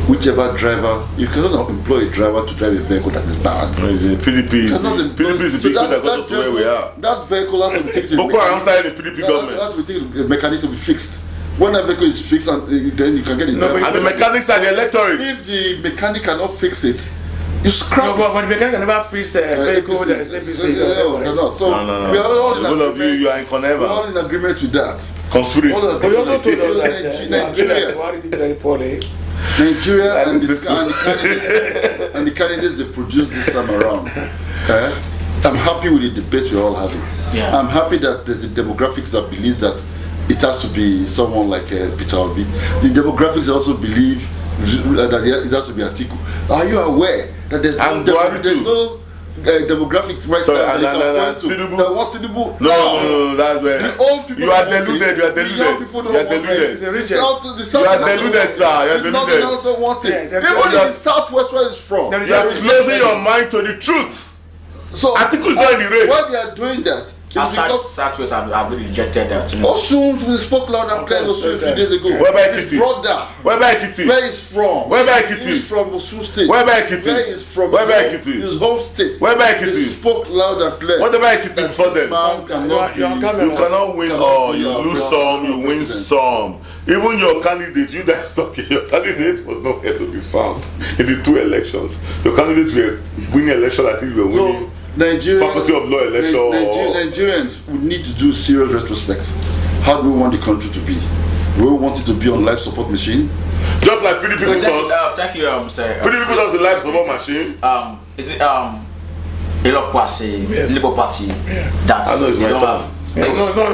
Whichever driver, you cannot employ a driver to drive a vehicle that is bad. PDP is the people that got us to where we are. That vehicle has to be taken to Boko Haram style in PDP government. Has to be taken to the mechanic to be fixed. When that vehicle is fixed, and then you can get it. And the mechanics are the electorate. If the mechanic cannot fix it, You scrap No, but we can never freeze vehicle that is APC. So we are all in all of you, you are in We're all in connivance. agreement with that. Conspiracy. But you also told us that Nigeria, Buhari did very poorly. Nigeria and the candidates they produced this time around. I'm happy with the debates we're all having. Yeah. I'm happy that there's a demographics that believe that it has to be someone like Peter Obi. The demographics also believe that it has to be ATIKU. Are you aware that there's no demographic right Sorry, now that TINUBU. wants TINUBU? No, that's where The old people you are don't want deluded. it. You are The young deluded. people You don't are want it. deluded. The South You are deluded, sir. You are the Northern deluded. also want it. Yeah, Even they're- in the Southwest where it's from. They're- You are closing your mind to the truth. So ATIKU is not in the race. Why they are doing that is because Southwest have rejected that. Osun, we spoke loud and clear Osun a few days ago. Where by His Ekiti? brother, Where by Ekiti? where he's from. Where by Ekiti? He's from Osun State. Where by Ekiti? Where he's from. Where by his Ekiti? home- His home state. Where by He Ekiti? spoke loud and clear. What about Ekiti that before this then? man cannot You are on be. camera. You cannot win all. You Yeah, lose yeah, some, you yeah, win president. some. Even your candidate, you guys talking, your candidate was nowhere to be found in the two elections. Your candidates were winning election, I think we were winning. So Nigeria, Faculty of Law election. Nigerians would need to do serious retrospect. How do we want the country to be? Do we want it to be on life support machine? Just like PDP does. Thank you, sir. PDP does the life support machine. Is it Elokpase, Yes. Labour Party that I know it's they my don't turn. have? No,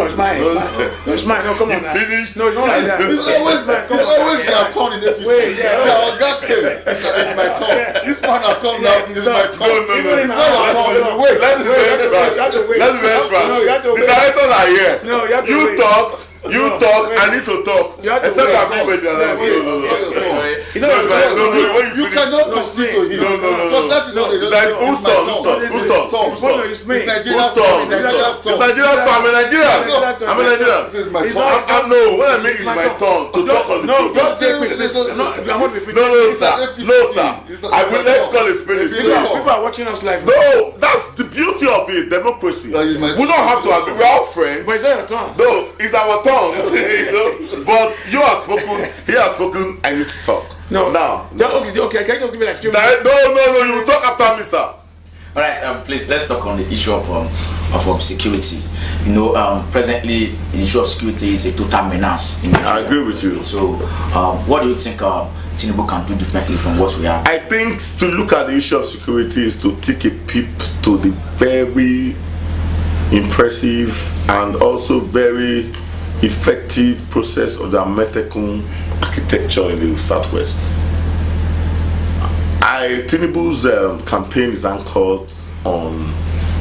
it's mine. No, it's mine. No, come on now. finished? No, it's not like that. It's always their turn in APC. Wait, yeah. It's my turn. This man has come now. Yes, It's it's my not. turn. No. It's not your turn. Wait. Let's be very frank. You have to wait. Let's be very frank. No, you have to The wait. directors are here. No, you have to You wait. talk. You No, talk. wait. I need to talk. You have to Except wait. I'm not with you. Wait. It's not like No, when you You finish. cannot concede to him. No. Because that is not a Like, who's turn? It's me. Nigeria's Who's turn. turn? Nigeria's It's turn. Nigeria's turn. I'm a Nigerian. I'm a Nigerian. This is my It's turn. not- I know. What I mean is my turn to talk on the No, program. just say quick. I'm not be No, sir. APC. No, sir. It's not- I will let's call it spade a It's spade. not- People are watching us live. No, that's the beauty of it. Democracy. That is my We don't have to agree. We're all friends. But it's not your turn. No, it's our turn. You know? But you have spoken. He has spoken. I need to talk. No. Now. Okay. Can you just give me like a few minutes? No. You will talk after me, sir. All right, please let's talk on the issue of security. Presently the issue of security is a total menace. In Nigeria. I agree with you. So, what do you think TINUBU can do differently from what we have? I think to look at the issue of security is to take a peep to the very impressive and also very effective process of the ATIKU architecture in the Southwest. TINUBU's campaign is anchored on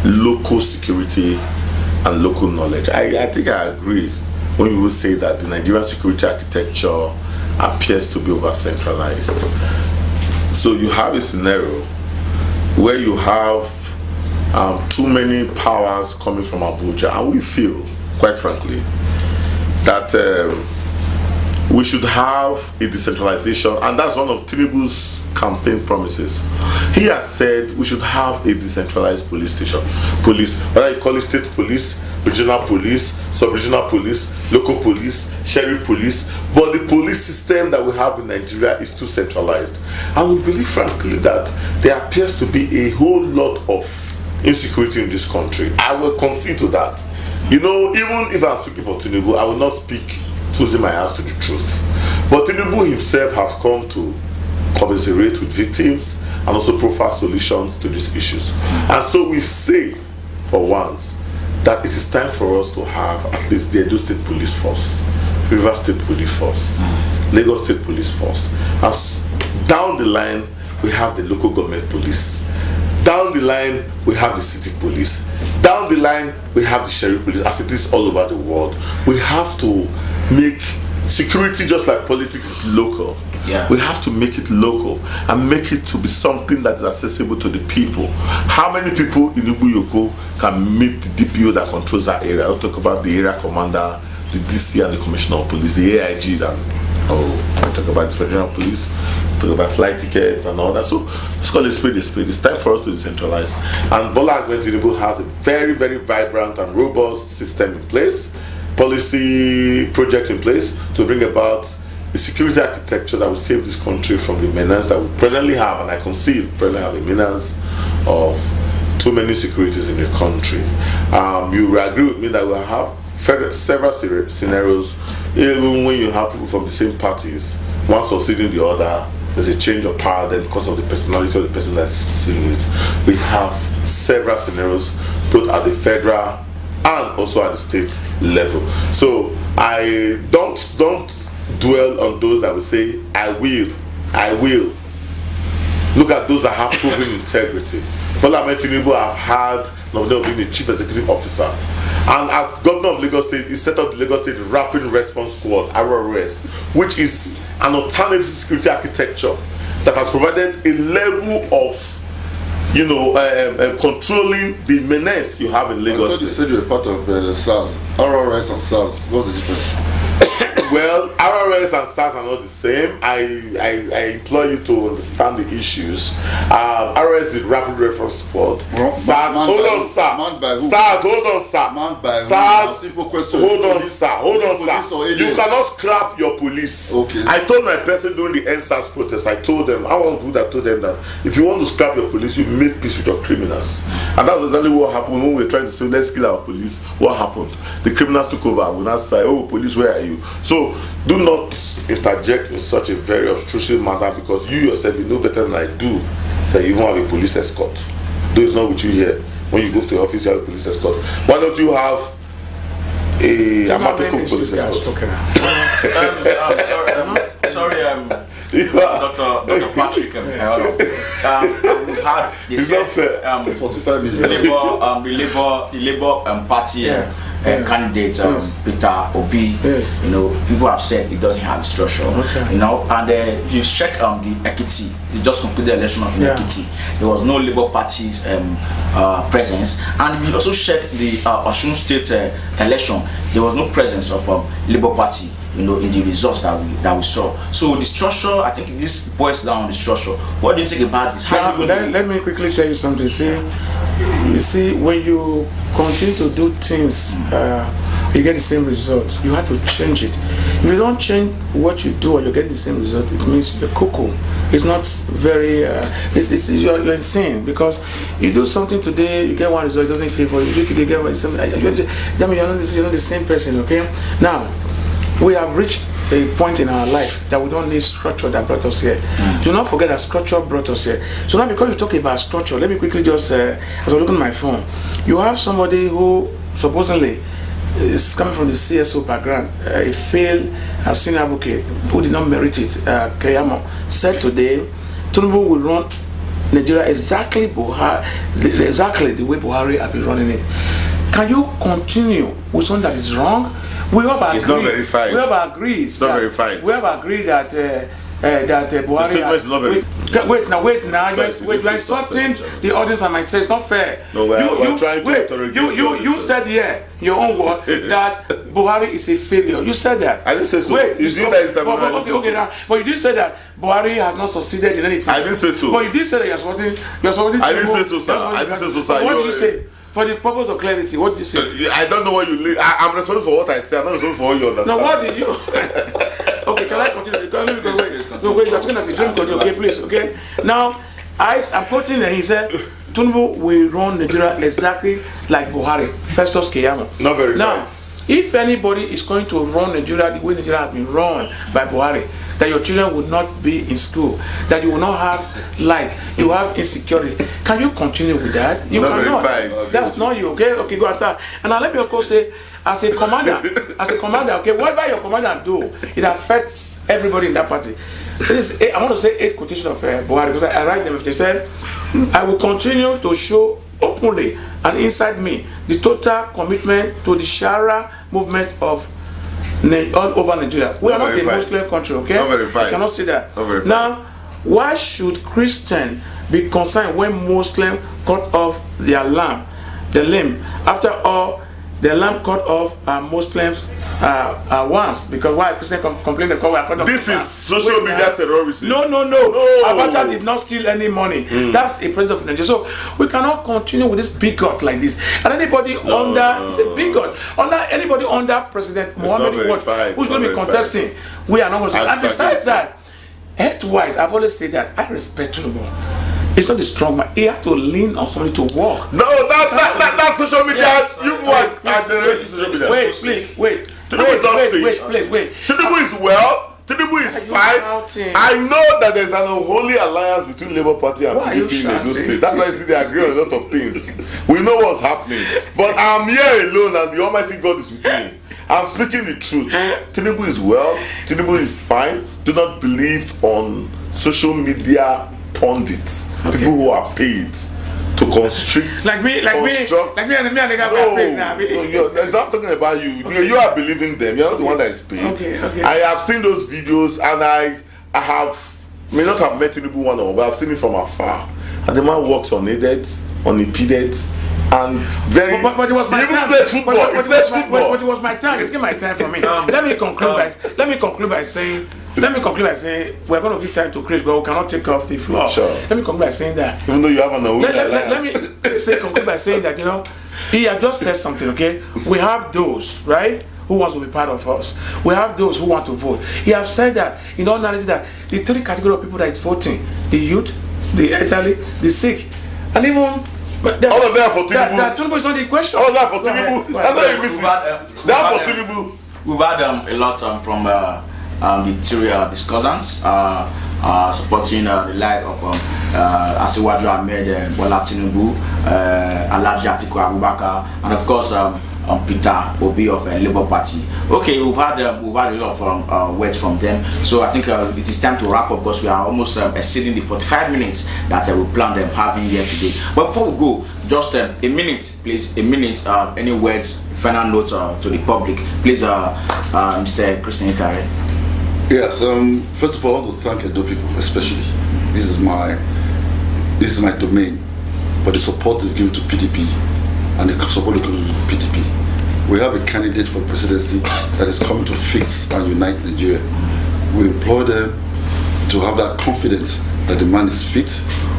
local security and local knowledge. I think I agree when you will say that the Nigerian security architecture appears to be over-centralized. So you have a scenario where you have too many powers coming from Abuja, and we feel, quite frankly, that we should have a decentralization, and that's one of TINUBU's campaign promises. He has said we should have a decentralized police station. Police, whether you call it state police, regional police, sub-regional police, local police, sheriff police, but the police system that we have in Nigeria is too centralized. And we believe, frankly, that there appears to be a whole lot of insecurity in this country. I will concede to that. Even if I'm speaking for TINUBU, I will not speak closing my eyes to the truth. But TINUBU himself has come to commiserate with victims and also profile solutions to these issues. And so we say, for once, that it is time for us to have at least the Edo State Police Force, River State Police Force, Lagos State Police Force. As down the line, we have the local government police. Down the line, we have the city police. Down the line, we have the sheriff police, as it is all over the world. We have to make security, just like politics is local. Yeah. We have to make it local and make it to be something that is accessible to the people. How many people in Ubuyoko can meet the DPO that controls that area? I'll talk about the area commander, the DC and the commissioner of police, the AIG, and I talk about the special police, talk about flight tickets and all that. So let's call it spade a spade. It's time for us to decentralize. And Bola Ahmed Tinubu has a very, very vibrant and robust system in place, policy project in place to bring about a security architecture that will save this country from the menace that we presently have, and I concede presently have a menace of too many securities in the country. You will agree with me that we'll have several scenarios, even when you have people from the same parties, one succeeding the other. There's a change of power then because of the personality of the person that's sitting it. We have several scenarios both at the federal and also at the state level. So I don't dwell on those that will say I will. Look at those that have proven integrity. TINUBU have had nomination of being the chief executive officer, and as governor of Lagos State, he set up the Lagos State Rapid Response Squad (RRS), which is an alternative security architecture that has provided a level of, controlling the menace you have in Lagos State. You said you were part of SARS, RRS and SARS. What's the difference? Well, RRS and SARS are not the same. I implore you to understand the issues. RRS is Rapid Response Squad. SARS, hold on, sir. SARS, hold on, sir. SARS, hold on, sir. You cannot scrap your police. Okay. I told my person during the NSAS protest, I told them that if you want to scrap your police, you make peace with your criminals. And that was exactly what happened when we were trying to say, let's kill our police. What happened? The criminals took over and we now say, oh, police, where are you? So do not interject in such a very obtrusive manner, because you yourself, you know better than I do that you even have a police escort. Though it's not with you here. When you go to the office, you have a police escort. Why don't you have a ATIKU police escort? Dr. Patrick, we've had it's not fair. 45 million. The Labour Party candidate Peter Obi. Yes. People have said it doesn't have structure. Okay. And if you check the Ekiti, you just concluded the election of Ekiti. There was no Labour Party's presence, and if you also check the Osun State election, there was no presence of Labour Party. In the results that we saw. So the structure, I think this boils down on the structure. What do you think about this? Let me quickly tell you something. You see, when you continue to do things, you get the same result. You have to change it. If you don't change what you do, or you get the same result, it means you're cuckoo. It's not very. You're insane, because you do something today, you get one result, it doesn't favor you. You do today, you get one result. You're not the same person. Okay, now. We have reached a point in our life that we don't need structure that brought us here. Do not forget that structure brought us here. So now, because you talk about structure, let me quickly just, as I'm looking at my phone, you have somebody who supposedly is coming from the CSO background, a failed senior advocate who did not merit it. Keyamo said today, TINUBU will run Nigeria exactly the way Buhari have been running it. Can you continue with something that is wrong? We have agreed. It's not verified. We have agreed. It's not verified. We have agreed that Buhari. The is not verified. Wait now. You're insulting the audience and myself. It's not fair. No, we're trying to interrogate you said here, your own word, that Buhari is a failure. You said that. I didn't say so. Wait, you see that is okay now. But you did say that Buhari has not succeeded in anything. I didn't say so. But you did say that you're supporting. I didn't say so, sir. What did you say? For the purpose of clarity, what did you say? I don't know what you. I'm responsible for what I say. I'm not responsible for what you understand. No, what did you? Okay, can I continue? Wait, you're talking as a dream continue. Okay, please. Okay. Now, I'm quoting him. He said, TINUBU will run Nigeria exactly like Buhari, Festus Keyamo. Not very now, if anybody is going to run Nigeria the way Nigeria has been run by Buhari, that your children will not be in school, that you will not have light, you have insecurity. Can you continue with that? You not cannot. Verified. That's not you. Okay, go after. And now let me of course say, as a commander, okay, whatever your commander do, it affects everybody in that party. I want to say 8 quotations of Buhari, because I write them. They said, I will continue to show openly and inside me the total commitment to the Sharia movement of all over Nigeria. We are not a Muslim country, okay? I cannot say that. Now, why should Christians be concerned when Muslims cut off their lamb, the limb? After all, the lamb cut off are Muslims' once, because why Christian complain that we are this is social media terrorism. No. Abacha did not steal any money. That's a president of Nigeria. So we cannot continue with this bigot like this. And anybody it's a bigot under anybody under President Muhammad who's going to be contesting, we are not going to. And besides that, health-wise, I've always said that I respect TINUBU. It's not the strong man. He had to lean on somebody to walk. No, that's social media. You are generating social media. Wait, please, wait. TINUBU is not safe. Wait. TINUBU is well. TINUBU is fine. I know that there's an unholy alliance between Labour Party and PDP in Edo State. That's why I see they agree on a lot of things. We know what's happening. But I'm here alone and the Almighty God is with me. I'm speaking the truth. TINUBU is well. TINUBU is fine. Do not believe on social media pundits, people who are paid to constrict, like me, and the guy no, it's not talking about you. You are believing them. You're not the one that is paid. Okay. I have seen those videos, and I may not have met TINUBU one-on-one, but I've seen it from afar. And the man works unimpeded, and very. But it was my time. Plays football. But it was my time. It's my time for me. Let me conclude by saying we're going to give time to Chris, but we cannot take off the floor. Sure. Let me conclude by saying that. Even though you have an let me conclude by saying that, he had just said something, okay? We have those, right, who wants to be part of us. We have those who want to vote. He has said that, in all narrative, that the three categories of people that is voting, the youth, the elderly, the sick, and even all of them for TINUBU. That TINUBU is not the question. All of that for TINUBU. That's what you missing. That's for TINUBU. We've had a lot from the three discussants supporting the like of Asiwaju Ahmed, Bola Tinubu, Alhaji ATIKU Abubakar, and of course Peter Obi of Labour Party. Okay, we've had a lot of words from them, so I think it is time to wrap up because we are almost exceeding the 45 minutes that we planned on having here today. But before we go, just a minute, please. Any words, final notes to the public, please, Mr. Christian Nehikhare. Yes. First of all, I want to thank Edo people, especially. This is my domain, for the support they've given to PDP and the support they've given to PDP. We have a candidate for presidency that is coming to fix and unite Nigeria. We implore them to have that confidence that the man is fit,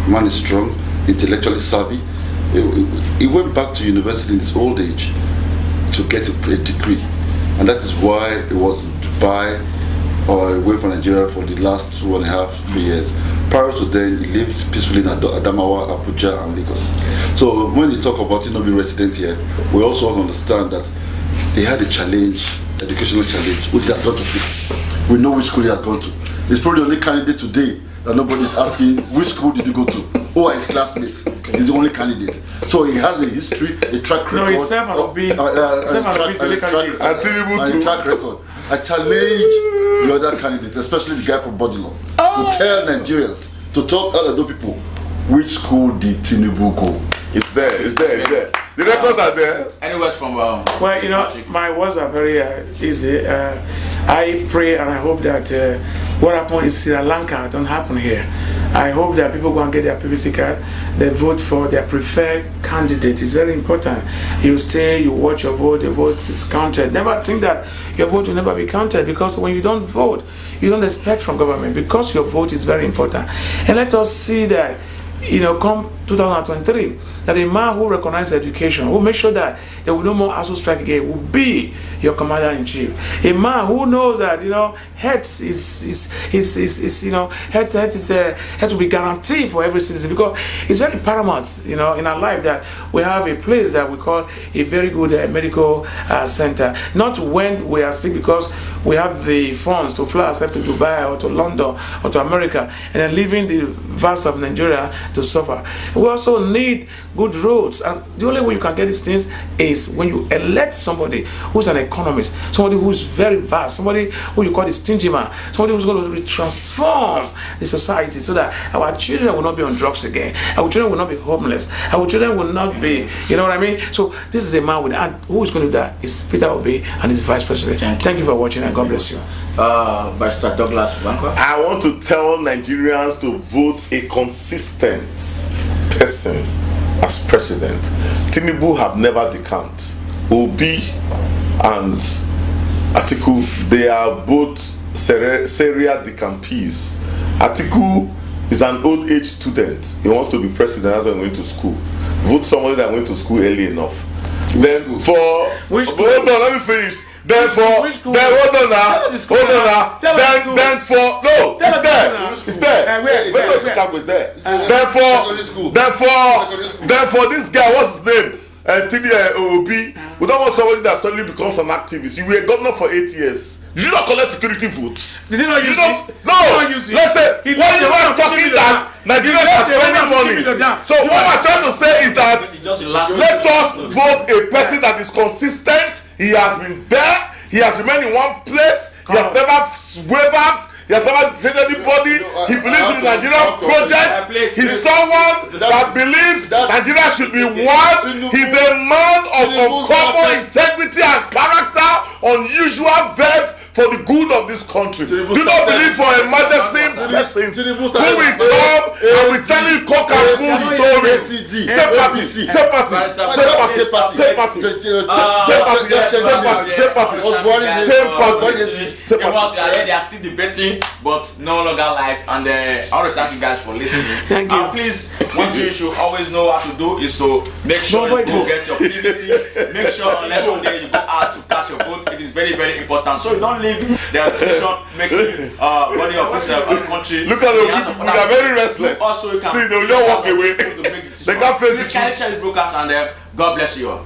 the man is strong, intellectually savvy. He went back to university in his old age to get a degree, and that is why he was in Dubai or away from Nigeria for the last 2.5, 3 years. Prior to then, he lived peacefully in Adamawa, Abuja, and Lagos. So when you talk about TINUBU resident here, we also understand that he had a challenge, educational challenge, which he has got to fix. We know which school he has gone to. He's probably the only candidate today that nobody is asking which school did you go to, who are his classmates. He's the only candidate. So he has a history, a track record. No, he's self and OBI. A track record. I challenge the other candidates, especially the guy from Bodilon, to tell Nigerians, to tell other people, which school did TINUBU go? It's there. The records are there. Any words from well, Patrick? my words are very easy. I pray and I hope that what happened in Sri Lanka don't happen here. I hope that people go and get their PVC card, they vote for their preferred candidate. It's very important. You stay, you watch your vote, the vote is counted. Never think that your vote will never be counted, because when you don't vote, you don't expect from government, because your vote is very important. And let us see that, come 2023, that a man who recognizes education, who makes sure that there will no more ASU strike again, will be your commander-in-chief. A man who knows that health health will be guaranteed for every citizen, because it's very paramount in our life that we have a place that we call a very good medical center. Not when we are sick, because we have the funds to fly ourselves to Dubai or to London or to America, and then leaving the vast of Nigeria to suffer. We also need good roads, and the only way you can get these things is when you elect somebody who's an economist, somebody who's very vast, somebody who you call the stingy man, somebody who's going to transform the society so that our children will not be on drugs again, our children will not be homeless, our children will not be, So this is a man with, and who is going to do that is Peter Obi and his vice president. Thank you for watching, and God bless you. Mr. Dauglas Ogbankwa. I want to tell Nigerians to vote a consistent person as president. TINUBU have never decamped. OBI and ATIKU, they are both serial decampees. ATIKU is an old age student. He wants to be president. That's why he went to school. Vote somebody that went to school early enough. Then for hold on, let me finish. Then for hold on now. Then for no, it's there. Where's Chicago? It's there. Then for this guy, what's his name? OBI. We don't want somebody that suddenly becomes an activist. You were a governor for 8 years. Did you not collect security votes? Did he not use it? No. Let's say when you are talking that Nigerians are spending money. So what I'm trying to say is that let us vote a person that is consistent. He has been there. He has remained in one place. He has never wavered. He has never treated anybody. He believes in the Nigerian project. He's someone that believes Nigeria should be one. He's a man of uncommon integrity and character, unusual verve for the good of this country. Do not believe for emergency blessings. Who will come and will tell you cock and bull stories. Same party. They are still debating, but no longer live. And I want to thank you guys for listening. Thank you. Please, one thing you should always know how to do is to make sure you go get your PVC. Make sure unless one day you go out to cast your vote. It is very, very important. So you don't leave their decision making body of yourself and country. Look at the people, they are very restless. Also, you can see, they will just walk away. They can't face this. This broadcast, and God bless you all.